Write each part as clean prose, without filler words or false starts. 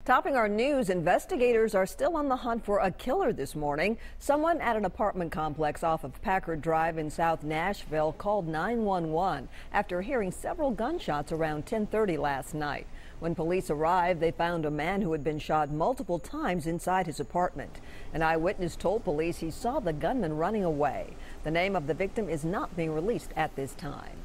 Topping our news, investigators are still on the hunt for a killer this morning. Someone at an apartment complex off of Packard Drive in South Nashville called 911 after hearing several gunshots around 10:30 last night. When police arrived, they found a man who had been shot multiple times inside his apartment. An eyewitness told police he saw the gunman running away. The name of the victim is not being released at this time.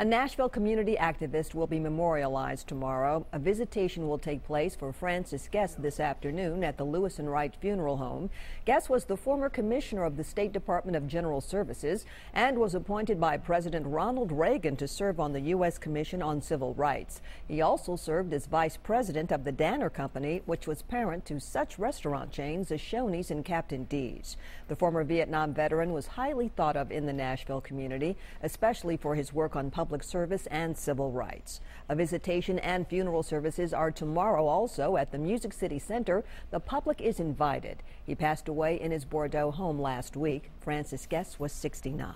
A Nashville community activist will be memorialized tomorrow. A visitation will take place for Francis Guest this afternoon at the Lewis and Wright Funeral Home. Guest was the former commissioner of the State Department of General Services and was appointed by President Ronald Reagan to serve on the U.S. Commission on Civil Rights. He also served as vice president of the Danner Company, which was parent to such restaurant chains as Shoney's and Captain D's. The former Vietnam veteran was highly thought of in the Nashville community, especially for his work on public service and civil rights. A visitation and funeral services are tomorrow also at the Music City Center. The public is invited. He passed away in his Bordeaux home last week. Francis Guest was 69.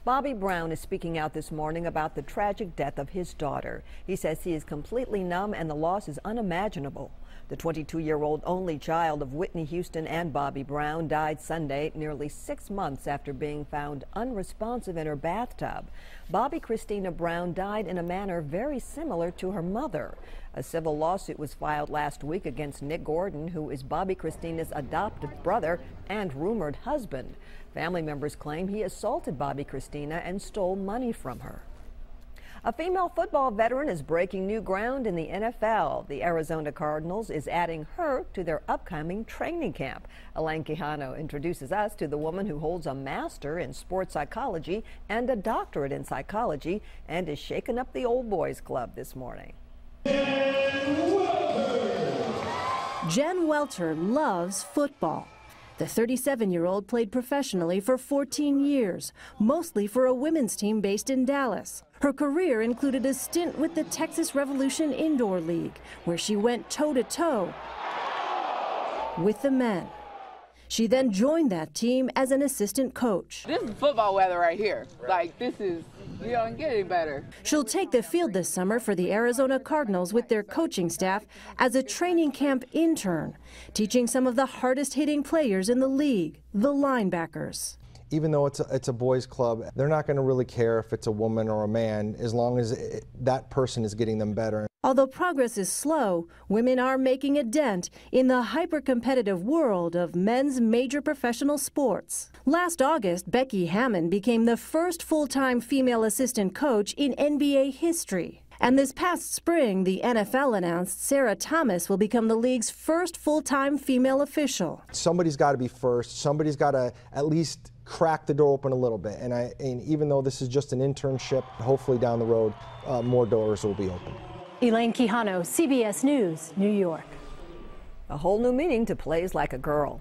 Bobby Brown is speaking out this morning about the tragic death of his daughter. He says he is completely numb and the loss is unimaginable. The 22-year-old only child of Whitney Houston and Bobby Brown died Sunday, nearly 6 months after being found unresponsive in her bathtub. Bobby Christina Brown died in a manner very similar to her mother. A civil lawsuit was filed last week against Nick Gordon, who is Bobby Christina's adoptive brother and rumored husband. Family members claim he assaulted Bobby Christina and stole money from her. A female football veteran is breaking new ground in the NFL. The Arizona Cardinals is adding her to their upcoming training camp. Elaine Quijano introduces us to the woman who holds a master in sports psychology and a doctorate in psychology and is shaking up the old boys club this morning. Jen Welter loves football. The 37-year-old played professionally for 14 years, mostly for a women's team based in Dallas. Her career included a stint with the Texas Revolution Indoor League, where she went toe-to-toe with the men. She then joined that team as an assistant coach. This is football weather right here. Like, this is, you don't get any better. She'll take the field this summer for the Arizona Cardinals with their coaching staff as a training camp intern, teaching some of the hardest-hitting players in the league, the linebackers. Even though it's a boys club, they're not going to really care if it's a woman or a man as long as that person is getting them better. Although progress is slow, women are making a dent in the hyper-competitive world of men's major professional sports. Last August, Becky Hammond became the first full-time female assistant coach in NBA history. And this past spring, the NFL announced Sarah Thomas will become the league's first full-time female official. Somebody's got to be first. Somebody's got to at least crack the door open a little bit. And even though this is just an internship, hopefully down the road, more doors will be open. Elaine Quijano, CBS News, New York. A whole new meaning to Plays Like a Girl.